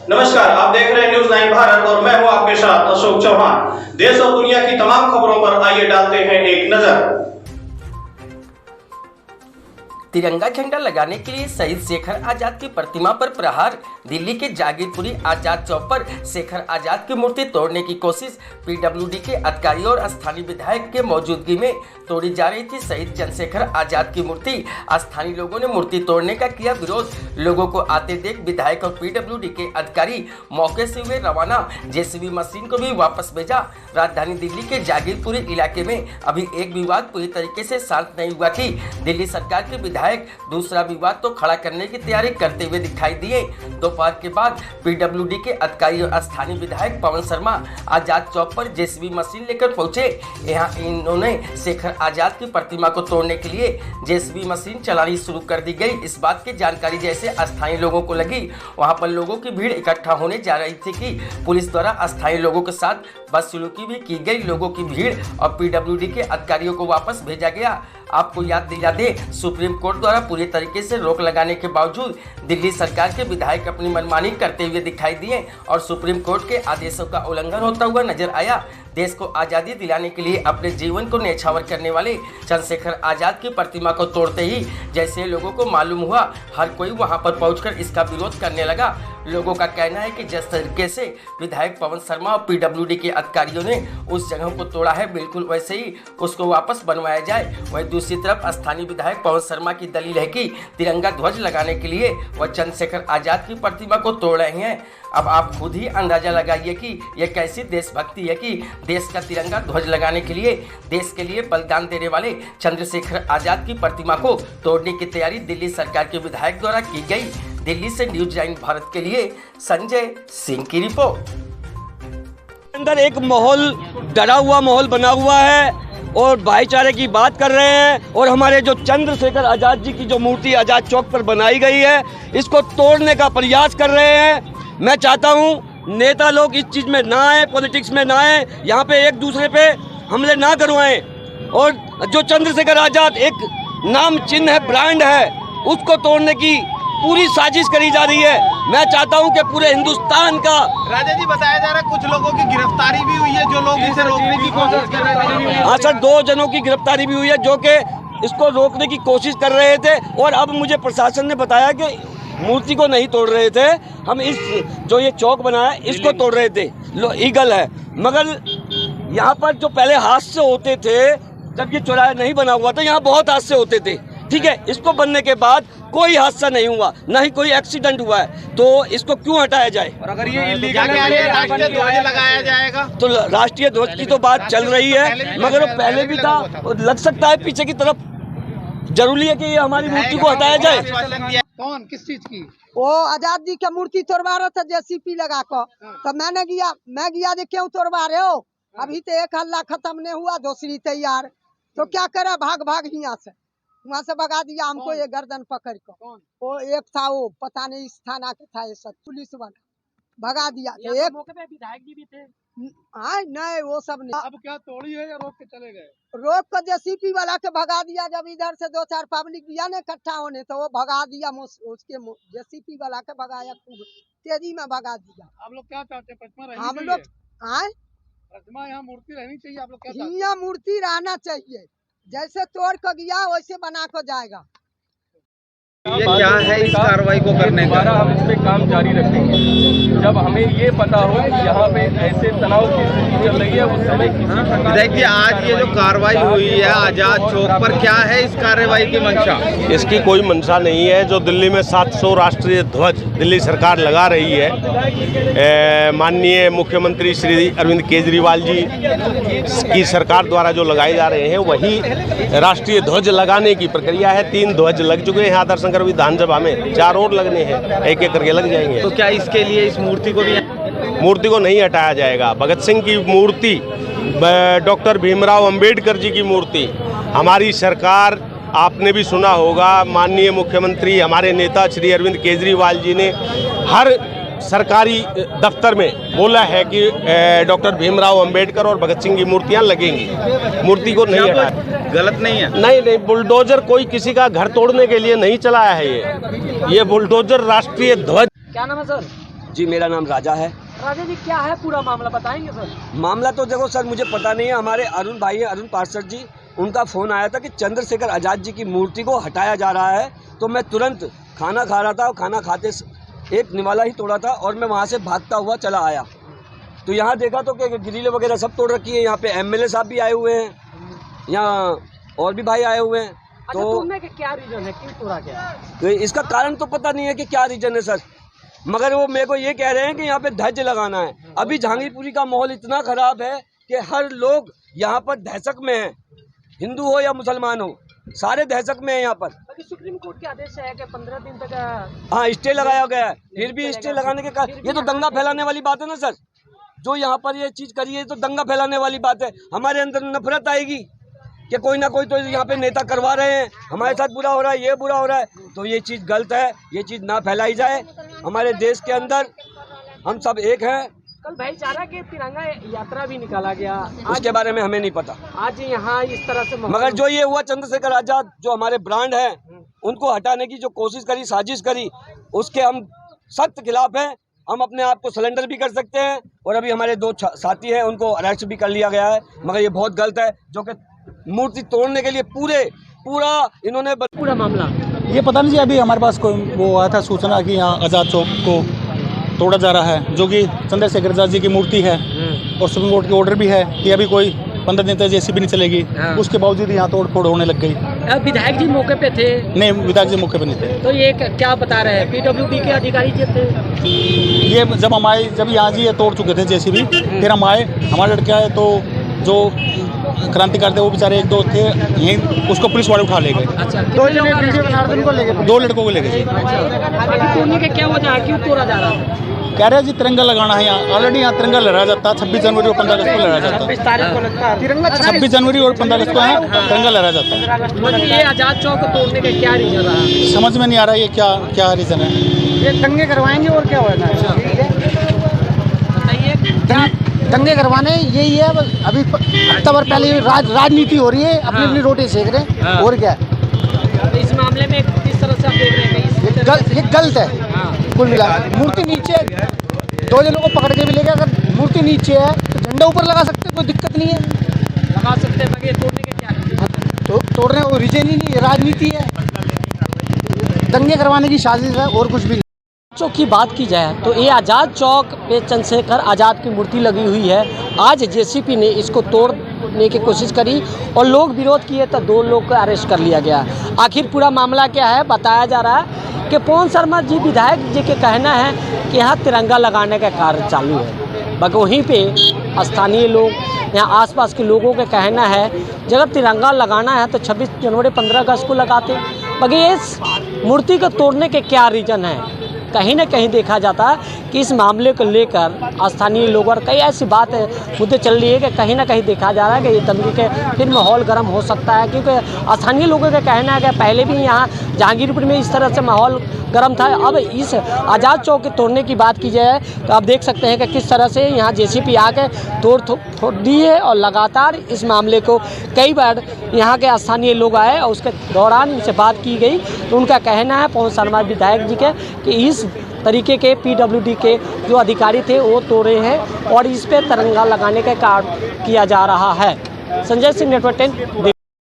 नमस्कार, आप देख रहे हैं न्यूज़ 9 भारत और मैं हूं आपके साथ अशोक चौहान। देश और दुनिया की तमाम खबरों पर आइए डालते हैं एक नजर। तिरंगा झंडा लगाने के लिए शहीद शेखर आजाद की प्रतिमा पर प्रहार। दिल्ली के जागीरपुरी आजाद चौक पर शेखर आजाद की मूर्ति तोड़ने की कोशिश। पीडब्ल्यूडी के अधिकारियों और स्थानीय विधायक के मौजूदगी में तोड़ी जा रही थी शहीद चंद्रशेखर आजाद की मूर्ति। स्थानीय लोगों ने मूर्ति तोड़ने का किया विरोध। लोगों को आते देख विधायक और पीडब्ल्यूडी के अधिकारी मौके से हुए रवाना। जेसीबी मशीन को भी वापस भेजा। राजधानी दिल्ली के जागीरपुरी इलाके में अभी एक विवाद पूरी तरीके से शांत नहीं हुआ थी। दिल्ली सरकार के विधायक दूसरा विवाद तो खड़ा करने की तैयारी करते हुए दिखाई दिए। दोपहर के बाद पीडब्ल्यूडी के अधिकारी और स्थानीय विधायक पवन शर्मा आजाद चौक पर जेसीबी मशीन लेकर पहुंचे। यहां इन्होंने शेखर आजाद की प्रतिमा को तोड़ने के लिए जेसीबी मशीन चलानी शुरू कर दी गई। इस बात की जानकारी जैसे स्थानीय लोगों को लगी, वहां पर लोगों की भीड़ इकट्ठा होने जा रही थी कि पुलिस द्वारा स्थानीय लोगों के साथ बदसलूकी भी की गई। लोगों की भीड़ और पीडब्ल्यूडी के अधिकारियों को वापस भेजा गया। आपको याद दिला दे, सुप्रीम कोर्ट द्वारा पूरी तरीके से रोक लगाने के बावजूद दिल्ली सरकार के विधायक अपनी मनमानी करते हुए दिखाई दिए और सुप्रीम कोर्ट के आदेशों का उल्लंघन होता हुआ नजर आया। देश को आज़ादी दिलाने के लिए अपने जीवन को न्यौछावर करने वाले चंद्रशेखर आजाद की प्रतिमा को तोड़ते ही जैसे लोगों को मालूम हुआ, हर कोई वहां पर पहुंचकर इसका विरोध करने लगा। लोगों का कहना है कि जिस तरीके से विधायक पवन शर्मा और पीडब्ल्यूडी के अधिकारियों ने उस जगह को तोड़ा है, बिल्कुल वैसे ही उसको वापस बनवाया जाए। वहीं दूसरी तरफ स्थानीय विधायक पवन शर्मा की दलील है कि तिरंगा ध्वज लगाने के लिए वह चंद्रशेखर आजाद की प्रतिमा को तोड़ रहे हैं। अब आप खुद ही अंदाजा लगाइए कि यह कैसी देशभक्ति है कि देश का तिरंगा ध्वज लगाने के लिए देश के लिए बलिदान देने वाले चंद्रशेखर आजाद की प्रतिमा को तोड़ने की तैयारी दिल्ली सरकार के विधायक द्वारा की गई। दिल्ली से न्यूज़ 9 भारत के लिए संजय सिंह की रिपोर्ट। अंदर एक माहौल, डरा हुआ माहौल बना हुआ है और भाईचारे की बात कर रहे हैं और हमारे जो चंद्रशेखर आजाद जी की जो मूर्ति आजाद चौक पर बनाई गई है, इसको तोड़ने का प्रयास कर रहे हैं। मैं चाहता हूं नेता लोग इस चीज़ में ना आए, पॉलिटिक्स में ना आए, यहाँ पे एक दूसरे पे हमले ना करवाएं। और जो चंद्रशेखर आजाद एक नाम चिन्ह है, ब्रांड है, उसको तोड़ने की पूरी साजिश करी जा रही है। मैं चाहता हूं कि पूरे हिंदुस्तान का राजा जी बताया जा रहा है कुछ लोगों की गिरफ्तारी भी हुई है जो लोग इसे रोकने की कोशिश कर रहे थे। हाँ सर, 2 जनों की गिरफ्तारी भी हुई है जो कि इसको रोकने की कोशिश कर रहे थे। और अब मुझे प्रशासन ने बताया कि मूर्ति को नहीं तोड़ रहे थे, हम इस जो ये चौक बना है इसको तोड़ रहे थे। ईगल है, मगर यहाँ पर जो पहले हादसे होते थे जब ये चौराहा नहीं बना हुआ था, यहाँ बहुत हादसे होते थे। ठीक है, इसको बनने के बाद कोई हादसा नहीं हुआ, ना ही कोई एक्सीडेंट हुआ है, तो इसको क्यों हटाया जाए? और अगर ये इल्लीगल है, राष्ट्रीय ध्वज लगाया जाएगा तो राष्ट्रीय ध्वज की तो बात चल रही है, मगर वो पहले भी था, लग सकता है पीछे की तरफ। जरूरी है कि ये हमारी मूर्ति को हटाया जाए। कौन किस चीज की? वो आजाद जी की मूर्ति तोड़वा रहे थे जेसीपी लगा कर, तो मैं गया जे क्यों तोड़वा रहे हो? अभी तो एक हल्ला खत्म नहीं हुआ, दूसरी तैयार, तो क्या करे, भाग यहाँ से, वहाँ से भगा दिया हमको। ये गर्दन पकड़ कर, वो एक था, वो पता नहीं इस थाना के था, ये सब पुलिस वाला भगा दिया। तो एक मौके पे विधायक जी भी थे। हाँ नहीं, वो सब नहीं। अब क्या तोड़ी है या रोक के चले गए? रोक कर जेसीपी वाला के भगा दिया। जब इधर से 2-4 पब्लिक दिया ना इकट्ठा होने, तो वो भगा दिया, उसके जेसीपी वाला के भगाया, खूब तेजी में भगा दिया। आप लोग क्या चाहते हैं? प्रतिमा रहनी हम चाहिए? लोग आए, प्रतिमा यहाँ मूर्ति रहनी चाहिए। आप लोग क्या चाहते हैं? यहाँ मूर्ति रहना चाहिए, जैसे तोड़ कर गया वैसे बना कर जाएगा। ये क्या है इस कार्रवाई को करने का? हम इस पे काम जारी रखेंगे जब हमें ये पता हो कि यहाँ पे ऐसे तनाव की स्थिति चल रही है उस समय किसी। देखिए, आज ये जो कार्रवाई हुई है आजाद चौक पर, क्या है इस कार्रवाई की मंशा? इसकी कोई मंशा नहीं है। जो दिल्ली में 700 राष्ट्रीय ध्वज दिल्ली सरकार लगा रही है, माननीय मुख्यमंत्री श्री अरविंद केजरीवाल जी की सरकार द्वारा जो लगाए जा रहे हैं, वही राष्ट्रीय ध्वज लगाने की प्रक्रिया है। 3 ध्वज लग चुके हैं आदर्श नगर विधानसभा में, 4 और लगने हैं, एक-एक करके लग जाएंगे। तो क्या इसके लिए इस मूर्ति को भी नहीं हटाया जाएगा? भगत सिंह की मूर्ति, डॉक्टर भीमराव अंबेडकर जी की मूर्ति, हमारी सरकार, आपने भी सुना होगा, माननीय मुख्यमंत्री हमारे नेता श्री अरविंद केजरीवाल जी ने हर सरकारी दफ्तर में बोला है कि डॉक्टर भीमराव अंबेडकर और भगत सिंह की मूर्तियां लगेंगी। मूर्ति को नहीं हटाया। गलत नहीं है? नहीं, बुलडोजर कोई किसी का घर तोड़ने के लिए नहीं चलाया है। ये बुलडोजर राष्ट्रीय ध्वज। क्या नाम है सर? जी, मेरा नाम राजा है। राजा जी, क्या है पूरा मामला बताएंगे सर? मामला तो देखो सर, मुझे पता नहीं है। हमारे अरुण भाई हैं, अरुण पार्षद जी, उनका फ़ोन आया था कि चंद्रशेखर आज़ाद जी की मूर्ति को हटाया जा रहा है। तो मैं तुरंत खाना खा रहा था और खाना खाते एक निवाला ही तोड़ा था और मैं वहाँ से भागता हुआ चला आया। तो यहाँ देखा तो कि ग्रिल वगैरह सब तोड़ रखी है। यहाँ पे एमएलए साहब भी आए हुए हैं, यहाँ और भी भाई आए हुए हैं। तो तोड़ने का क्या रीजन है, क्यों तोड़ा गया? तो इसका कारण तो पता नहीं है कि क्या रीजन है सर, मगर वो मेरे को ये कह रहे हैं कि यहाँ पे ध्वज लगाना है। अभी जहांगीरपुरी का माहौल इतना खराब है कि हर लोग यहाँ पर दहशत में है, हिंदू हो या मुसलमान हो, सारे दहशत में है यहाँ पर। सुप्रीम कोर्ट के आदेश है कि 15 दिन तक हाँ, स्टे लगाया गया है, फिर भी स्टे लगाने के कारण ये तो दंगा फैलाने वाली बात है ना सर। जो यहाँ पर ये चीज़ करी है तो दंगा फैलाने वाली बात है। हमारे अंदर नफरत आएगी कि कोई ना कोई तो यहाँ पे नेता करवा रहे हैं, हमारे साथ बुरा हो रहा है, ये बुरा हो रहा है। तो ये चीज़ गलत है, ये चीज़ ना फैलाई जाए। हमारे देश के अंदर हम सब एक हैं। कल भाईचारा के तिरंगा यात्रा भी निकाला गया, उसके बारे में हमें नहीं पता। आज यहाँ इस तरह से मगर जो ये हुआ, चंद्रशेखर आज़ाद जो हमारे ब्रांड हैं, उनको हटाने की जो कोशिश करी, साजिश करी, उसके हम सख्त खिलाफ हैं। हम अपने आप को सरेंडर भी कर सकते हैं और अभी हमारे 2 साथी हैं, उनको अरेस्ट भी कर लिया गया है। मगर ये बहुत गलत है, जो कि मूर्ति तोड़ने के लिए पूरा इन्होंने पूरा मामला ये पता नहीं जी। अभी हमारे पास कोई वो आया था सूचना कि यहाँ आज़ाद चौक को तोड़ा जा रहा है, जो कि चंद्रशेखर आज़ाद जी की मूर्ति है और सुप्रीम कोर्ट की ऑर्डर भी है कि अभी कोई 15 दिन तक जेसीबी नहीं चलेगी। उसके बावजूद यहाँ तोड़ फोड़ होने लग गई। विधायक जी मौके पे थे? नहीं, विधायक जी मौके पे नहीं थे। तो ये क्या बता रहे हैं, पीडब्ल्यूडी के अधिकारी जी थे? ये जब हम आए, जब यहाँ जी ये तोड़ चुके थे जेसीबी, फिर हम आए, हमारे लड़के आए तो जो क्रांतिकारी थे वो बेचारे 1-2 थे यहीं, उसको पुलिस वाले उठा ले गए। अच्छा, 2 लड़कों को ले गए। तोड़ने का क्या वजह है, क्यों तोड़ा जा रहा है? कह रहे हैं जी तिरंगा लगाना है यहाँ। ऑलरेडी यहाँ तिरंगा लहराया जाता है, 26 जनवरी और 15 अगस्त को लहराया जाता है। 26 जनवरी और 15 अगस्त को यहाँ तिरंगा लहराया जाता है। ये आज़ाद चौक तोड़ने का क्या रीजन रहा? समझ में नहीं आ रहा ये क्या रीज़न है। ये दंगे करवाएंगे और क्या होगा? दंगे करवाने यही है। अभी हफ्ता भर पहले राजनीति हो रही है, अपनी अपनी रोटी सेक रहे हैं, और क्या। इस मामले में किस तरह से आप देख रहे हैं? ये गलत है कुल मिला। मूर्ति नीचे 2 जनों को पकड़ के भी लेगा। अगर मूर्ति नीचे है तो झंडा ऊपर लगा सकते हैं, कोई दिक्कत नहीं है, लगा सकते हैं। बाकी तोड़ने का क्या तो तोड़ने वो रीजन ही नहीं, राजनीति है, दंगे करवाने की साजिश है और कुछ भी नहीं। चौक की बात की जाए तो ये आज़ाद चौक पे चंद्रशेखर आज़ाद की मूर्ति लगी हुई है। आज जेसीपी ने इसको तोड़ने की कोशिश करी और लोग विरोध किए तो 2 लोग को अरेस्ट कर लिया गया। आखिर पूरा मामला क्या है, बताया जा रहा है कि पवन शर्मा जी विधायक जी के कहना है कि यहाँ तिरंगा लगाने का कार्य चालू है। बाकी वहीं पे स्थानीय लोग, यहाँ आसपास के लोगों का कहना है जब तिरंगा लगाना है तो 26 जनवरी 15 अगस्त को लगाते। बाकी इस मूर्ति को तोड़ने के क्या रीज़न है, कहीं ना कहीं देखा जाता है कि इस मामले को लेकर स्थानीय लोग और कई ऐसी बातें मुद्दे चल रही है कि कहीं ना कहीं देखा जा रहा है कि ये दंगे के फिर माहौल गर्म हो सकता है। क्योंकि स्थानीय लोगों का कहना है कि पहले भी यहाँ जहांगीरपुर में इस तरह से माहौल गर्म था। अब इस आज़ाद चौक के तोड़ने की बात की जाए तो आप देख सकते हैं कि किस तरह से यहाँ जेसीपी आके तोड़ दी है और लगातार इस मामले को कई बार यहाँ के स्थानीय लोग आए और उसके दौरान इनसे बात की गई तो उनका कहना है पवन शर्मा विधायक जी के कि इस तरीके के पीडब्ल्यूडी के जो अधिकारी थे वो तोड़े हैं और इस पे तिरंगा लगाने का कार्य किया जा रहा है। संजय सिंह, नेटवर्क 10, दिल्ली।